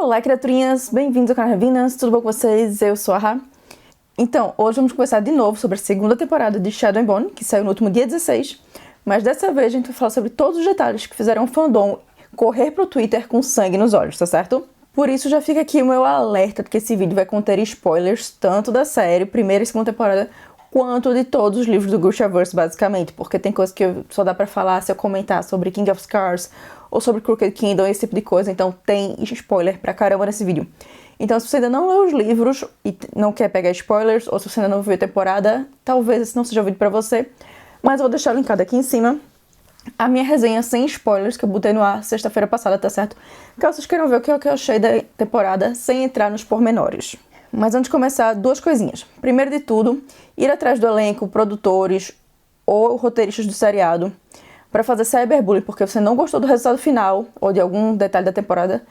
Olá, criaturinhas! Bem-vindos ao canal Revinas, tudo bom com vocês? Eu sou a Ra. Então, hoje vamos conversar de novo sobre a segunda temporada de Shadow and Bone, que saiu no último dia 16, mas dessa vez a gente vai falar sobre todos os detalhes que fizeram o fandom correr pro Twitter com sangue nos olhos, tá certo? Por isso já fica aqui o meu alerta de que esse vídeo vai conter spoilers tanto da série, primeira e segunda temporada, quanto de todos os livros do Grishaverse, basicamente, porque tem coisa que só dá pra falar se eu comentar sobre King of Scars ou sobre Crooked Kingdom, esse tipo de coisa, então tem spoiler pra caramba nesse vídeo. Então, se você ainda não leu os livros e não quer pegar spoilers, ou se você ainda não viu a temporada, talvez esse não seja o vídeo pra você, mas eu vou deixar linkado aqui em cima a minha resenha sem spoilers, que eu botei no ar sexta-feira passada, tá certo? Caso vocês queiram ver o que eu achei da temporada, sem entrar nos pormenores. Mas antes de começar, duas coisinhas. Primeiro de tudo, ir atrás do elenco, produtores ou roteiristas do seriado para fazer cyberbullying porque você não gostou do resultado final ou de algum detalhe da temporada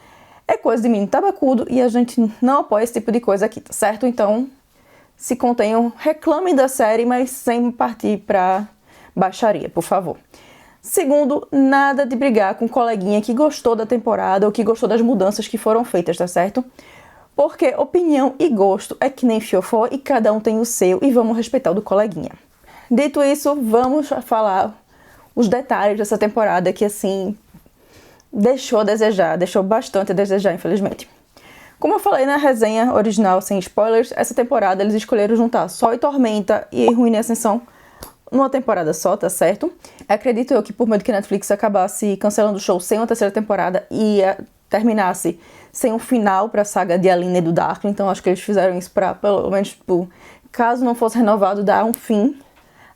é coisa de menino tabacudo e a gente não apoia esse tipo de coisa aqui, tá certo? Então, se contenham, reclamem da série, mas sem partir pra baixaria, por favor. Segundo, nada de brigar com um coleguinha que gostou da temporada ou que gostou das mudanças que foram feitas, tá certo? Porque opinião e gosto é que nem fiofó e cada um tem o seu e vamos respeitar o do coleguinha. Dito isso, vamos falar os detalhes dessa temporada que, assim, deixou bastante a desejar, infelizmente. Como eu falei na resenha original, sem spoilers, essa temporada eles escolheram juntar Sol e Tormenta e Ruína e Ascensão numa temporada só, tá certo? Acredito eu que por medo que a Netflix acabasse cancelando o show sem uma terceira temporada e terminasse sem um final pra saga de Alina e do Darkling, então acho que eles fizeram isso pra, pelo menos, tipo, caso não fosse renovado, dar um fim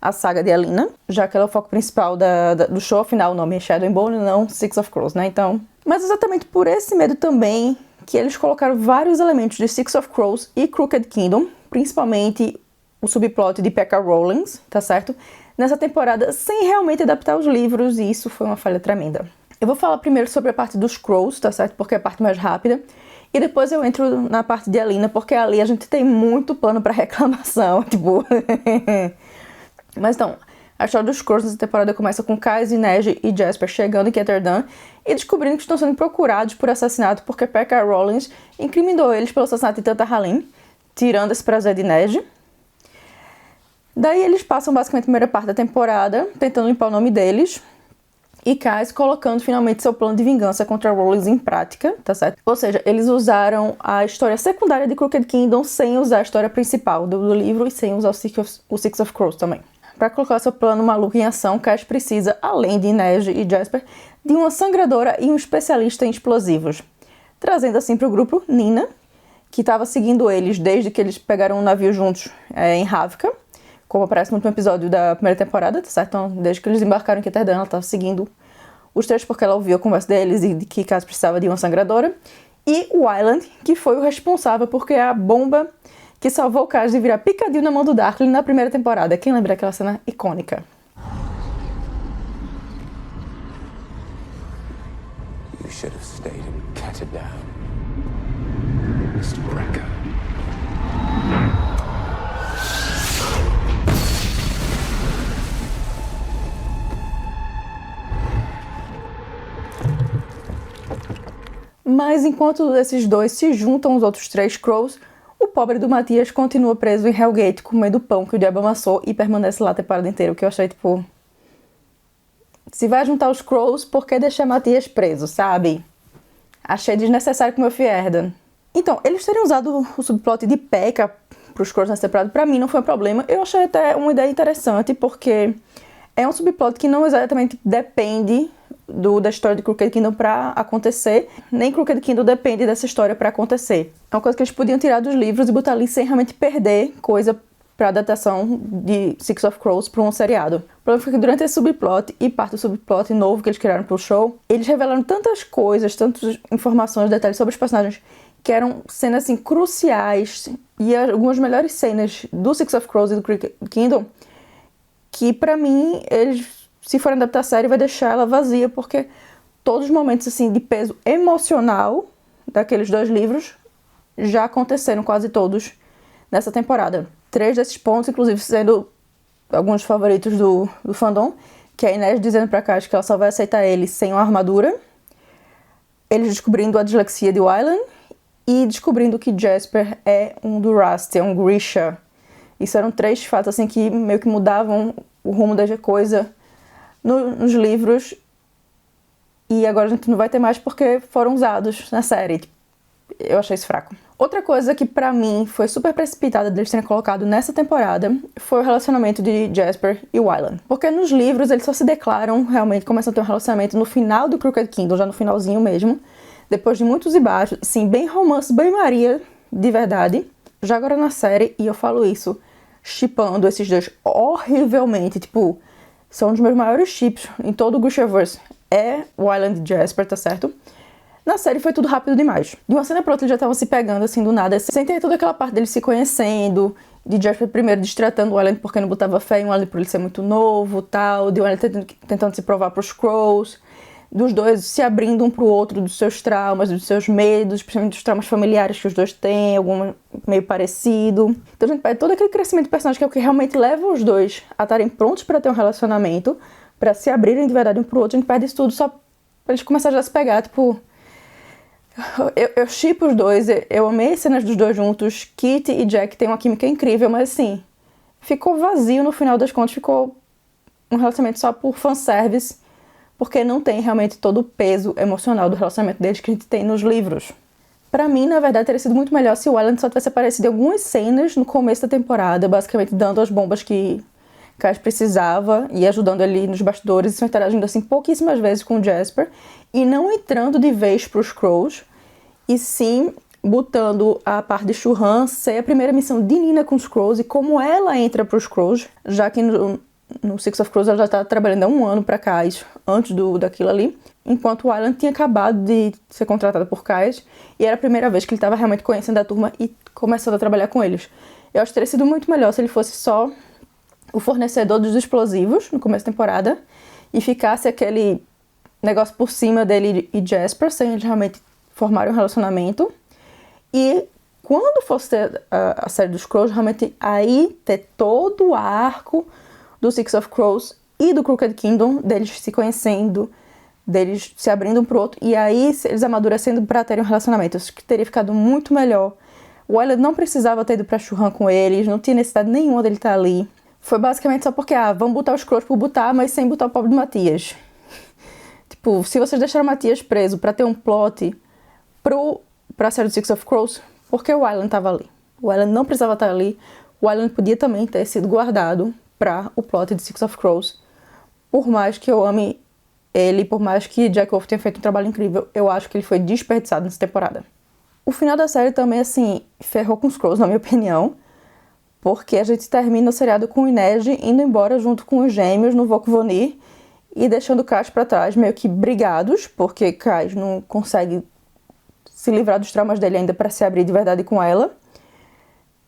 à saga de Alina, já que ela é o foco principal do show, afinal o nome é Shadow and Bone e não Six of Crows, né, então... Mas exatamente por esse medo também que eles colocaram vários elementos de Six of Crows e Crooked Kingdom, principalmente o subplot de P.K. Rowling, tá certo? Nessa temporada, sem realmente adaptar os livros, e isso foi uma falha tremenda. Eu vou falar primeiro sobre a parte dos Crows, tá certo? Porque é a parte mais rápida. E depois eu entro na parte de Alina, porque ali a gente tem muito pano pra reclamação, tipo... Mas então, a história dos Crows nessa temporada começa com Kais, Neji e Jasper chegando em Ketterdam e descobrindo que estão sendo procurados por assassinato porque P.K. Rowling incriminou eles pelo assassinato de Tanta Halim, tirando esse prazer de Neji. Daí eles passam basicamente a primeira parte da temporada tentando limpar o nome deles e Kais colocando finalmente seu plano de vingança contra Rowling em prática, tá certo? Ou seja, eles usaram a história secundária de Crooked Kingdom sem usar a história principal do livro e sem usar o Six of Crows também. Para colocar seu plano maluco em ação, Kais precisa, além de Neji e Jasper, de uma sangradora e um especialista em explosivos. Trazendo assim para o grupo Nina, que estava seguindo eles desde que eles pegaram um navio juntos em Ravka, como aparece no último episódio da primeira temporada, tá certo? Então, desde que eles embarcaram em Ketterdam, ela estava seguindo os três porque ela ouviu a conversa deles e de que Kais precisava de uma sangradora. E o Island, que foi o responsável porque a bomba que salvou o Kais de virar picadinho na mão do Darkling na primeira temporada. Quem lembra daquela cena icônica? You should have stayed in Ketterdam, Mr. Brecker. Mas enquanto esses dois se juntam aos outros três Crows, o pobre do Matias continua preso em Hellgate comendo o pão que o diabo amassou e permanece lá a temporada inteira, o que eu achei, tipo... Se vai juntar os Crows, por que deixar Matias preso, sabe? Achei desnecessário com o meu Fierdan. Então, eles terem usado o subplot de P.K. pros Crows nessa temporada, pra mim não foi um problema. Eu achei até uma ideia interessante, porque é um subplot que não exatamente depende da história de Crooked Kingdom pra acontecer, nem Crooked Kingdom depende dessa história pra acontecer. É uma coisa que eles podiam tirar dos livros e botar ali sem realmente perder coisa pra adaptação de Six of Crows pra um seriado. O problema foi que durante esse subplot e parte do subplot novo que eles criaram pro show, eles revelaram tantas coisas, tantas informações, detalhes sobre os personagens que eram cenas assim cruciais e algumas melhores cenas do Six of Crows e do Crooked Kingdom que pra mim eles, se forem adaptar a série, vai deixar ela vazia, porque todos os momentos assim de peso emocional daqueles dois livros já aconteceram quase todos nessa temporada. 3 desses pontos, inclusive, sendo alguns favoritos do fandom, que é a Inês dizendo pra Kais que ela só vai aceitar ele sem uma armadura, eles descobrindo a dislexia de Wylan e descobrindo que Jasper é um Durasti, é um Grisha. Isso eram 3 fatos assim que meio que mudavam o rumo da coisa nos livros, e agora a gente não vai ter mais porque foram usados na série. Eu achei isso fraco. Outra coisa que pra mim foi super precipitada deles terem colocado nessa temporada foi o relacionamento de Jasper e Wylan. Porque nos livros eles só se declaram, realmente começam a ter um relacionamento no final do Crooked Kingdom, já no finalzinho mesmo, depois de muitos e baixos, assim, bem romance, bem Maria, de verdade. Já agora na série, e eu falo isso, shippando esses dois horrivelmente, tipo, são um dos meus maiores ships em todo o Grishaverse, é Wylan e Jasper, tá certo? Na série foi tudo rápido demais. De uma cena pra outra eles já estavam se pegando assim do nada, sem ter toda aquela parte deles se conhecendo, de Jasper primeiro destratando o Wylan porque não botava fé em Wylan por ele ser muito novo, tal, de Wylan tentando se provar pros Crows, dos dois se abrindo um pro outro dos seus traumas, dos seus medos, principalmente dos traumas familiares que os dois têm, algum meio parecido. Então a gente pega todo aquele crescimento do personagem que é o que realmente leva os dois a estarem prontos pra ter um relacionamento, pra se abrirem de verdade um pro outro. A gente perde isso tudo só pra eles começarem a se pegar, tipo... Eu shippo os dois, eu amei as cenas dos dois juntos. Kit e Jack têm uma química incrível, mas assim, ficou vazio no final das contas, ficou um relacionamento só por fanservice, porque não tem realmente todo o peso emocional do relacionamento deles que a gente tem nos livros. Pra mim, na verdade, teria sido muito melhor se o Wylan só tivesse aparecido em algumas cenas no começo da temporada, basicamente dando as bombas que Kaz precisava e ajudando ali nos bastidores, e só interagindo assim pouquíssimas vezes com o Jasper, e não entrando de vez pros Crows, e sim botando a parte de Shu-Han ser a primeira missão de Nina com os Crows, e como ela entra pros Crows, já que no Six of Crows ela já estava trabalhando há 1 ano pra Kaz, antes daquilo ali, enquanto o Wylan tinha acabado de ser contratado por Kaz, e era a primeira vez que ele estava realmente conhecendo a turma e começando a trabalhar com eles. Eu acho que teria sido muito melhor se ele fosse só o fornecedor dos explosivos no começo da temporada e ficasse aquele negócio por cima dele e Jasper, sem eles realmente formarem um relacionamento. E quando fosse ter a série dos Crows, realmente aí ter todo o arco do Six of Crows e do Crooked Kingdom, deles se conhecendo, deles se abrindo um pro outro, e aí eles amadurecendo pra terem um relacionamento. Acho que teria ficado muito melhor. O Wylan não precisava ter ido pra Shu-Han com eles, não tinha necessidade nenhuma dele estar ali. Foi basicamente só porque, vamos botar os Crows por botar, mas sem botar o pobre do Matias. Tipo, se vocês deixaram o Matias preso pra ter um plot pra série do Six of Crows, por que o Wylan tava ali? O Wylan não precisava estar ali. O Wylan podia também ter sido guardado pra o plot de Six of Crows. Por mais que eu ame ele, por mais que Jack Wolf tenha feito um trabalho incrível, eu acho que ele foi desperdiçado nessa temporada. O final da série também, assim, ferrou com os Crows, na minha opinião, porque a gente termina o seriado com o Inej indo embora junto com os gêmeos no Vokvonir e deixando Kaz pra trás, meio que brigados, porque Kaz não consegue se livrar dos traumas dele ainda pra se abrir de verdade com ela.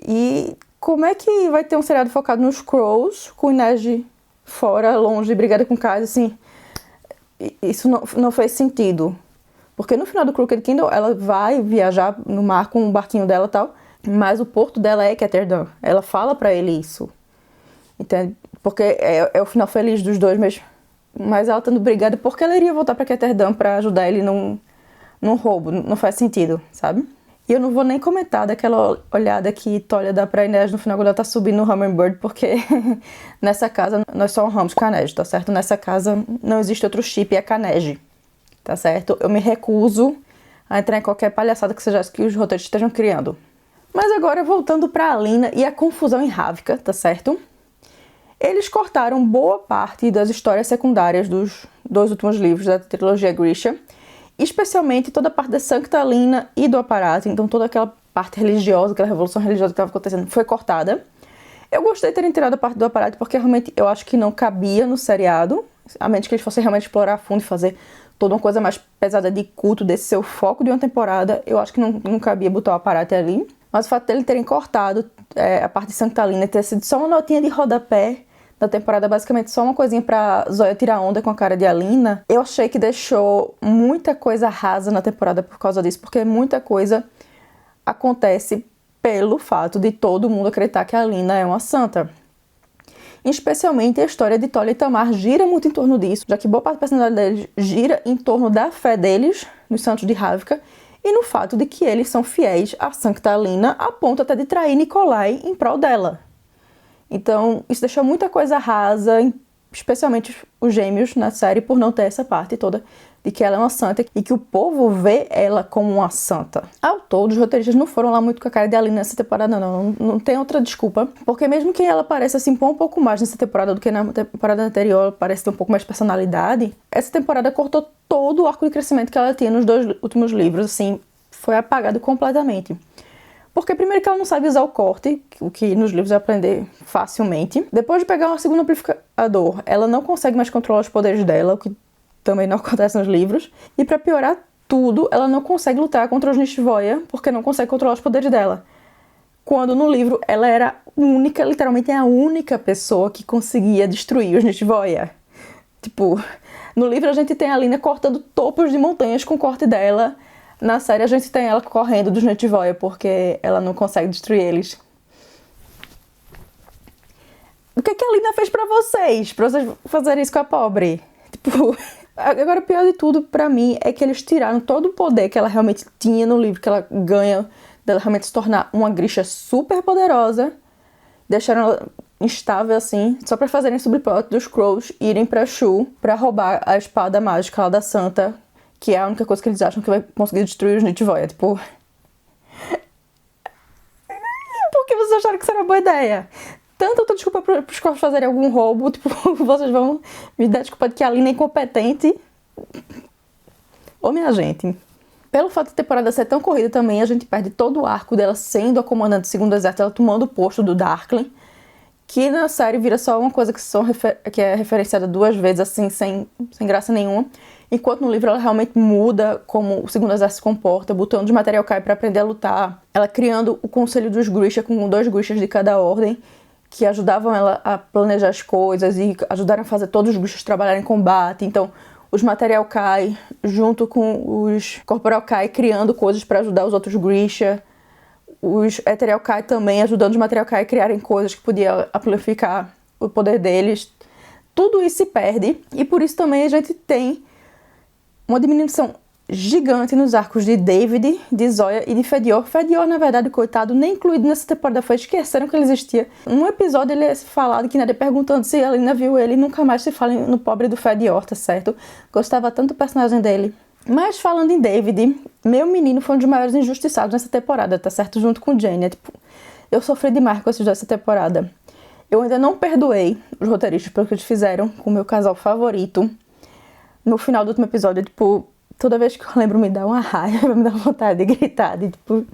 E como é que vai ter um seriado focado nos Crows, com o Inej fora, longe, brigada com Kaz, assim? Isso não fez sentido. Porque no final do Crooked Kingdom, ela vai viajar no mar com o barquinho dela e tal, mas o porto dela é Ketterdam. Ela fala pra ele isso. Entende? Porque é o final feliz dos dois, mas ela estando brigada porque ela iria voltar pra Ketterdam pra ajudar ele num roubo. Não faz sentido, sabe? E eu não vou nem comentar daquela olhada que Tolia dá pra Inês no final quando ela tá subindo no Hummingbird, porque nessa casa nós só honramos Kanej, tá certo? Nessa casa não existe outro chip, é Kanej, tá certo? Eu me recuso a entrar em qualquer palhaçada que seja que os roteiros estejam criando. Mas agora, voltando pra Alina e a confusão em Ravka, tá certo? Eles cortaram boa parte das histórias secundárias dos 2 últimos livros da trilogia Grisha, especialmente toda a parte da Sancta Alina e do aparato, então toda aquela parte religiosa, aquela revolução religiosa que estava acontecendo foi cortada. Eu gostei de terem tirado a parte do aparato porque realmente eu acho que não cabia no seriado, a menos que eles fossem realmente explorar a fundo e fazer toda uma coisa mais pesada de culto desse seu foco de uma temporada, eu acho que não cabia botar o aparato ali. Mas o fato dele terem cortado a parte de Sancta Alina e ter sido só uma notinha de rodapé da temporada, basicamente só uma coisinha pra Zoya tirar onda com a cara de Alina, eu achei que deixou muita coisa rasa na temporada por causa disso, porque muita coisa acontece pelo fato de todo mundo acreditar que a Alina é uma santa. Especialmente a história de Tolia e Tamar gira muito em torno disso, já que boa parte da personalidade deles gira em torno da fé deles, nos santos de Ravka, e no fato de que eles são fiéis a Sancta Alina a ponto até de trair Nikolai em prol dela. Então, isso deixa muita coisa rasa, especialmente os gêmeos na série, por não ter essa parte toda de que ela é uma santa e que o povo vê ela como uma santa. Ao todo, os roteiristas não foram lá muito com a cara de Alina nessa temporada, não tem outra desculpa, porque mesmo que ela pareça se impor um pouco mais nessa temporada do que na temporada anterior, ela parece ter um pouco mais de personalidade, essa temporada cortou todo o arco de crescimento que ela tinha nos 2 últimos livros, assim, foi apagado completamente. Porque primeiro que ela não sabe usar o corte, o que nos livros vai aprender facilmente. Depois de pegar um segundo amplificador, ela não consegue mais controlar os poderes dela, o que também não acontece nos livros. E pra piorar tudo, ela não consegue lutar contra os Nishvoya, porque não consegue controlar os poderes dela. Quando no livro ela era única, literalmente a única pessoa que conseguia destruir os Nishvoya. Tipo, no livro a gente tem a Lina cortando topos de montanhas com o corte dela. Na série a gente tem ela correndo dos Nishvoya porque ela não consegue destruir eles. O que a Lina fez pra vocês fazerem isso com a pobre? Tipo, agora o pior de tudo pra mim é que eles tiraram todo o poder que ela realmente tinha no livro, que ela ganha dela realmente se tornar uma Grisha super poderosa, deixaram ela instável assim, só pra fazerem subplot dos Crows irem pra Shu pra roubar a espada mágica lá da Santa, que é a única coisa que eles acham que vai conseguir destruir os Nishvoya. Tipo, por que vocês acharam que isso era uma boa ideia? Tanto outra desculpa pros Crows fazerem algum roubo, tipo, vocês vão me dar desculpa de que a Lina é incompetente. Ô, minha gente, pelo fato da temporada ser tão corrida também, a gente perde todo o arco dela sendo a comandante do segundo exército, ela tomando o posto do Darkling, que na série vira só uma coisa que é referenciada 2 vezes, assim, sem graça nenhuma. Enquanto no livro ela realmente muda como o segundo exército se comporta, botando os material Kai pra aprender a lutar. Ela criando o conselho dos Grisha com 2 Grishas de cada ordem, que ajudavam ela a planejar as coisas e ajudaram a fazer todos os Grishas trabalharem em combate. Então, os material Kai junto com os corporal Kai criando coisas para ajudar os outros Grisha. Os ethereal Kai também ajudando os material Kai a criarem coisas que podiam amplificar o poder deles. Tudo isso se perde e por isso também a gente tem uma diminuição gigante nos arcos de David, de Zoya e de Fedior. Fedior, na verdade, coitado, nem incluído nessa temporada foi, esqueceram que ele existia. Num episódio ele é falado que Nadia perguntando se a Lina viu ele e nunca mais se fala no pobre do Fedior, tá certo? Gostava tanto do personagem dele. Mas falando em David, meu menino foi um dos maiores injustiçados nessa temporada, tá certo? Junto com Jane. Tipo, eu sofri demais com esses dois essa temporada. Eu ainda não perdoei os roteiristas pelo que eles fizeram com o meu casal favorito. No final do último episódio, tipo, toda vez que eu lembro me dá uma raiva, me dá vontade de gritar, de tipo...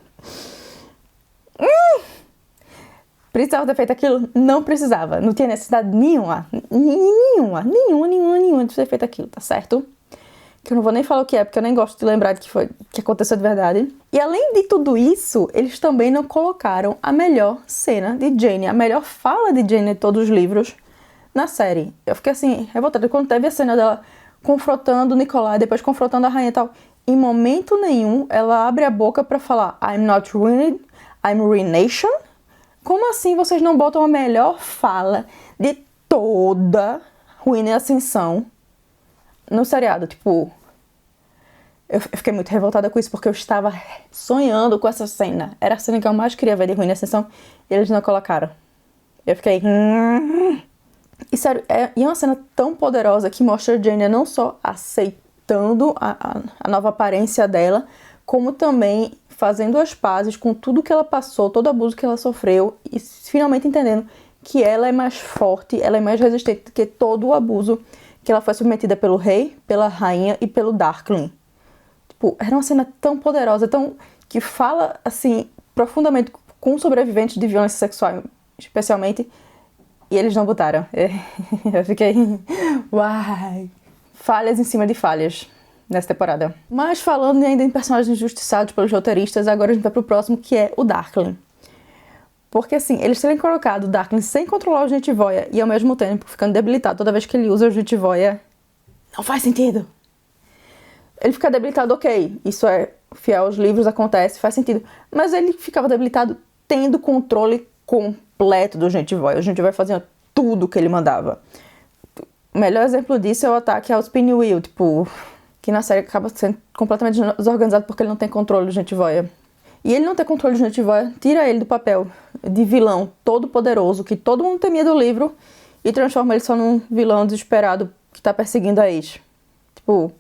Precisava ter feito aquilo? Não precisava. Não tinha necessidade nenhuma de ter feito aquilo, tá certo? Que eu não vou nem falar o que é, porque eu nem gosto de lembrar que aconteceu de verdade. E além de tudo isso, eles também não colocaram a melhor cena de Jane, a melhor fala de Jane de todos os livros na série. Eu fiquei assim, revoltada. Quando teve a cena dela confrontando Nikolai, depois confrontando a rainha e tal, em momento nenhum ela abre a boca pra falar I'm not ruined, I'm ruination. Como assim vocês não botam a melhor fala de toda Ruína e Ascensão no seriado? Tipo, eu fiquei muito revoltada com isso, porque eu estava sonhando com essa cena. Era a cena que eu mais queria ver de Ruína e Ascensão, e eles não colocaram. Eu fiquei... E sério, é uma cena tão poderosa que mostra a Jane não só aceitando a nova aparência dela, como também fazendo as pazes com tudo que ela passou, todo o abuso que ela sofreu, e finalmente entendendo que ela é mais forte, ela é mais resistente do que todo o abuso que ela foi submetida pelo rei, pela rainha e pelo Darkling. Tipo, era uma cena tão poderosa, que fala, assim, profundamente com sobreviventes de violência sexual, especialmente, e eles não botaram. Eu fiquei... Uai! Falhas em cima de falhas nessa temporada. Mas falando ainda em personagens injustiçados pelos roteiristas, agora a gente vai pro próximo, que é o Darkling. Porque assim, eles terem colocado o Darkling sem controlar o Nishvoya e ao mesmo tempo ficando debilitado toda vez que ele usa o Nishvoya, não faz sentido. Ele fica debilitado, ok, isso é fiel aos livros, acontece, faz sentido. Mas ele ficava debilitado tendo controle completo do Nishvoya. O Nishvoya fazia tudo o que ele mandava. O melhor exemplo disso é o ataque ao Spinwheel, tipo... que na série acaba sendo completamente desorganizado porque ele não tem controle de Netivoia. E ele não ter controle de Netivoia tira ele do papel de vilão todo poderoso que todo mundo temia do livro e transforma ele só num vilão desesperado que tá perseguindo a Ace. Tipo,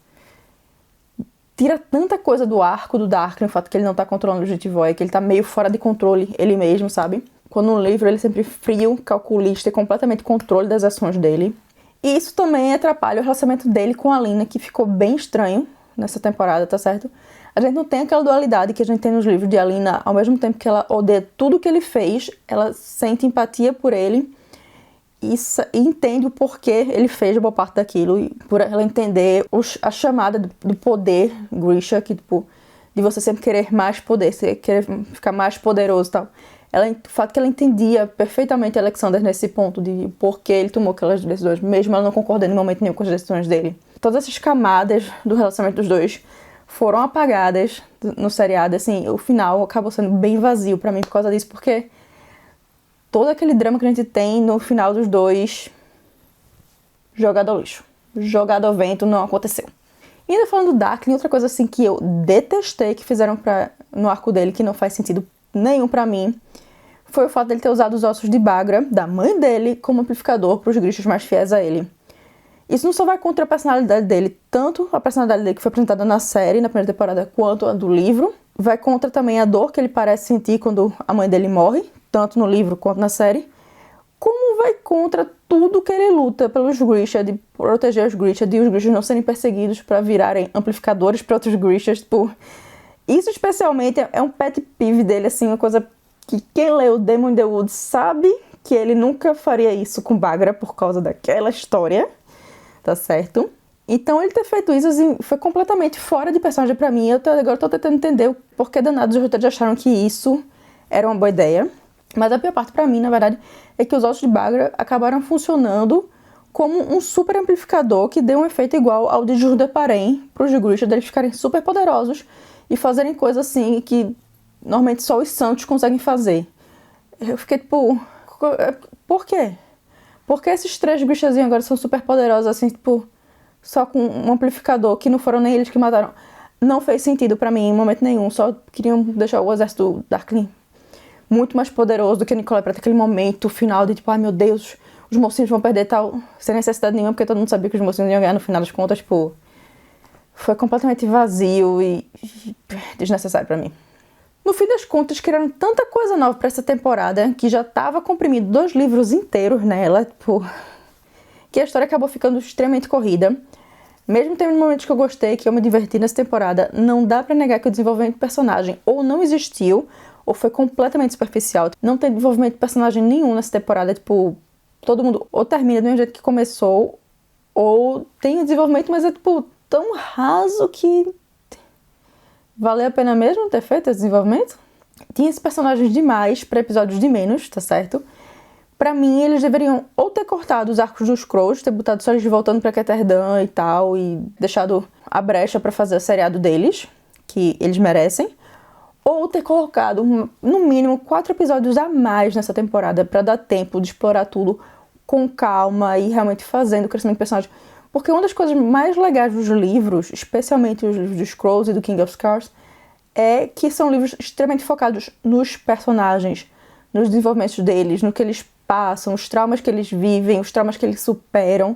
tira tanta coisa do arco do Darkling, o fato que ele não tá controlando o Netivoia, que ele tá meio fora de controle ele mesmo, sabe? Quando no livro ele é sempre frio, calculista e completamente controle das ações dele. E isso também atrapalha o relacionamento dele com a Lina, que ficou bem estranho nessa temporada, tá certo? A gente não tem aquela dualidade que a gente tem nos livros de Alina, ao mesmo tempo que ela odeia tudo que ele fez, ela sente empatia por ele e entende o porquê ele fez boa parte daquilo, e por ela entender a chamada do poder Grisha, que tipo, de você sempre querer mais poder, você querer ficar mais poderoso e tal. O fato que ela entendia perfeitamente Alexander nesse ponto de por que ele tomou aquelas decisões, mesmo ela não concordando em momento nenhum com as decisões dele. Todas essas camadas do relacionamento dos dois foram apagadas no seriado, assim, o final acabou sendo bem vazio pra mim por causa disso, porque todo aquele drama que a gente tem no final dos dois, jogado ao lixo, jogado ao vento, não aconteceu. E ainda falando do Darkling, outra coisa assim que eu detestei que fizeram no arco dele, que não faz sentido nenhum pra mim, foi o fato dele ter usado os ossos de Bagra, da mãe dele, como amplificador pros Grishas mais fiéis a ele. Isso não só vai contra a personalidade dele, tanto a personalidade dele que foi apresentada na série, na primeira temporada, quanto a do livro. Vai contra também a dor que ele parece sentir quando a mãe dele morre, tanto no livro quanto na série. Como vai contra tudo que ele luta pelos Grisha, de proteger os Grisha, de os Grishas não serem perseguidos para virarem amplificadores para outros Grishas. Tipo, isso especialmente é um pet peeve dele, assim, uma coisa que quem leu Demon in the Woods sabe que ele nunca faria isso com Bagra por causa daquela história. Tá certo? Então ele ter feito isso assim, foi completamente fora de personagem pra mim. Agora tô tentando entender o porquê danados os roteiristas acharam que isso era uma boa ideia. Mas a pior parte pra mim, na verdade, é que os ossos de Bagra acabaram funcionando como um super amplificador que deu um efeito igual ao de Jurdeparem pros Grisha, deles ficarem super poderosos e fazerem coisas assim que normalmente só os santos conseguem fazer. Eu fiquei tipo, por quê? Porque esses três bichazinhos agora são super poderosos, assim, tipo, só com um amplificador, que não foram nem eles que mataram. Não fez sentido pra mim em momento nenhum, só queriam deixar o exército do Darkling muito mais poderoso do que Nicolai pra ter aquele momento final de tipo, ai meu Deus, os mocinhos vão perder tal, sem necessidade nenhuma, porque todo mundo sabia que os mocinhos iam ganhar no final das contas, tipo, foi completamente vazio e desnecessário pra mim. No fim das contas, criaram tanta coisa nova pra essa temporada, que já estava comprimido 2 livros inteiros nela, tipo, que a história acabou ficando extremamente corrida. Mesmo tendo momentos que eu gostei, que eu me diverti nessa temporada, não dá pra negar que o desenvolvimento do personagem ou não existiu, ou foi completamente superficial. Não tem desenvolvimento de personagem nenhum nessa temporada, tipo, todo mundo ou termina do mesmo jeito que começou, ou tem desenvolvimento, mas é, tipo, tão raso que valeu a pena mesmo ter feito esse desenvolvimento? Tinha esses personagens demais para episódios de menos, tá certo? Pra mim, eles deveriam ou ter cortado os arcos dos Crows, ter botado só eles voltando pra Ketterdam e tal, e deixado a brecha pra fazer o seriado deles, que eles merecem, ou ter colocado, no mínimo, 4 episódios a mais nessa temporada pra dar tempo de explorar tudo com calma e realmente fazendo o crescimento do personagem. Porque uma das coisas mais legais dos livros, especialmente os livros dos Crows e do King of Scars, é que são livros extremamente focados nos personagens, nos desenvolvimentos deles, no que eles passam, os traumas que eles vivem, os traumas que eles superam.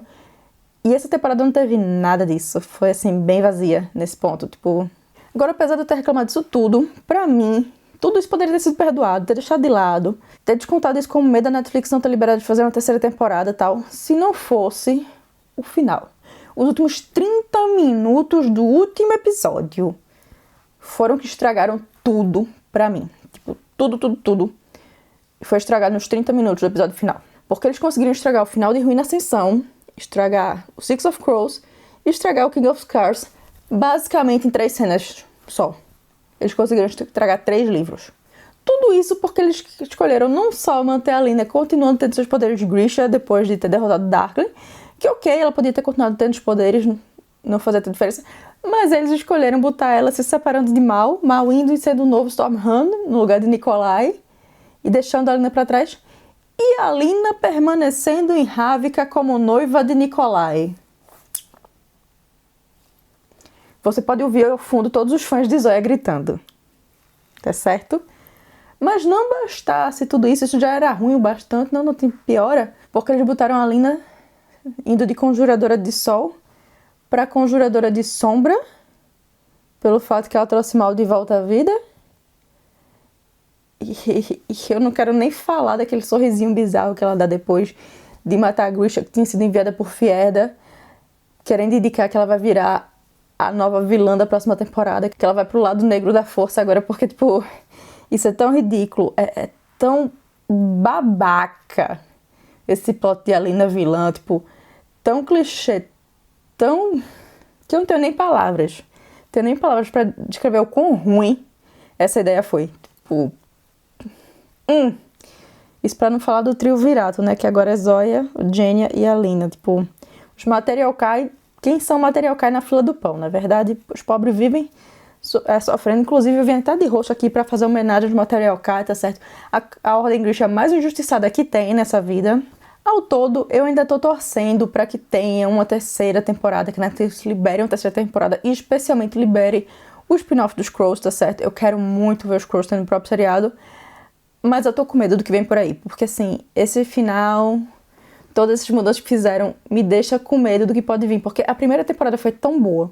E essa temporada não teve nada disso. Foi, assim, bem vazia nesse ponto. Tipo, agora, apesar de eu ter reclamado disso tudo, pra mim, tudo isso poderia ter sido perdoado, ter deixado de lado, ter descontado isso como medo da Netflix não ter liberado de fazer uma 3ª temporada e tal, se não fosse o final. Os últimos 30 minutos do último episódio foram que estragaram tudo pra mim. Tipo, tudo. Foi estragado nos 30 minutos do episódio final. Porque eles conseguiram estragar o final de Ruína Ascensão, estragar o Six of Crows e estragar o King of Scars, basicamente em 3 cenas só. Eles conseguiram estragar 3 livros. Tudo isso porque eles escolheram não só manter a Lina continuando tendo seus poderes de Grisha depois de ter derrotado Darkling, que ok, ela podia ter continuado tendo os poderes, não fazia tanta diferença, mas eles escolheram botar ela se separando de Mal indo e sendo o novo Stormhand no lugar de Nikolai, e deixando a Lina pra trás, e a Lina permanecendo em Ravnica como noiva de Nikolai. Você pode ouvir ao fundo todos os fãs de Zoya gritando. Tá certo? Mas não bastasse tudo isso, isso já era ruim o bastante, não tem piora, porque eles botaram a Lina indo de conjuradora de sol para conjuradora de sombra, pelo fato que ela trouxe mal de volta à vida. E eu não quero nem falar daquele sorrisinho bizarro que ela dá depois de matar a Grisha, que tinha sido enviada por Fierda, querendo indicar que ela vai virar a nova vilã da próxima temporada, que ela vai pro lado negro da força agora, porque, tipo, isso é tão ridículo, é tão babaca esse plot de Alina vilã, tipo, tão clichê, tão... que eu não tenho nem palavras. Não tenho nem palavras pra descrever o quão ruim essa ideia foi. Tipo... Isso pra não falar do trio Virato, né? Que agora é Zoya, Genya e Alina. Tipo, os Material Kai... Quem são Material Kai na fila do pão? Na verdade, os pobres vivem sofrendo. Inclusive, eu vim até de roxo aqui pra fazer homenagem aos Material Kai, tá certo? A Ordem Grisha mais injustiçada que tem nessa vida. Ao todo, eu ainda tô torcendo pra que tenha uma terceira temporada, que Netflix libere uma terceira temporada e especialmente libere o spin-off dos Crows, tá certo? Eu quero muito ver os Crows tendo o próprio seriado, mas eu tô com medo do que vem por aí, porque assim, esse final, todas essas mudanças que fizeram, me deixa com medo do que pode vir, porque a primeira temporada foi tão boa,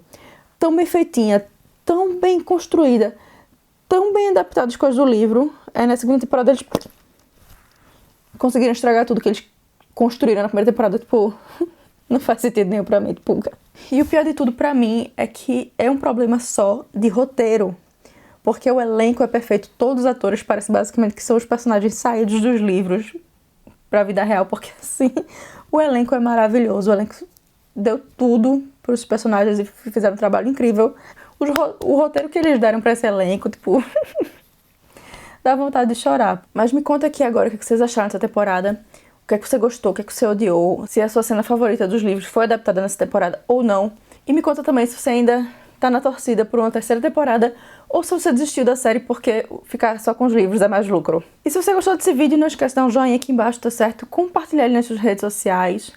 tão bem feitinha, tão bem construída, tão bem adaptada às coisas do livro, aí na segunda temporada eles conseguiram estragar tudo que eles construíram na primeira temporada, tipo, não faz sentido nenhum pra mim, tipo. E o pior de tudo pra mim é que é um problema só de roteiro, porque o elenco é perfeito, todos os atores parecem basicamente que são os personagens saídos dos livros pra vida real, porque assim, o elenco é maravilhoso, o elenco deu tudo pros personagens e fizeram um trabalho incrível. O roteiro que eles deram pra esse elenco, tipo, dá vontade de chorar. Mas me conta aqui agora o que vocês acharam dessa temporada. O que é que você gostou, o que é que você odiou, se a sua cena favorita dos livros foi adaptada nessa temporada ou não. E me conta também se você ainda tá na torcida por uma terceira temporada ou se você desistiu da série porque ficar só com os livros é mais lucro. E se você gostou desse vídeo, não esquece de dar um joinha aqui embaixo, tá certo? Compartilhar ele nas suas redes sociais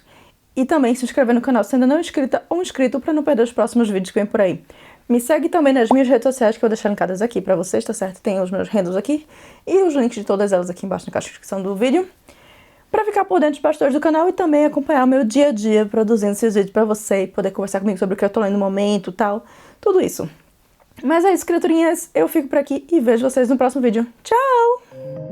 e também se inscrever no canal se ainda não é inscrita ou inscrito para não perder os próximos vídeos que vem por aí. Me segue também nas minhas redes sociais que eu vou deixar linkadas aqui pra vocês, tá certo? Tem os meus handles aqui e os links de todas elas aqui embaixo na caixa de descrição do vídeo, pra ficar por dentro dos bastidores do canal e também acompanhar o meu dia a dia produzindo esses vídeos pra você e poder conversar comigo sobre o que eu tô lendo no momento e tal, tudo isso. Mas é isso, criaturinhas, eu fico por aqui e vejo vocês no próximo vídeo. Tchau!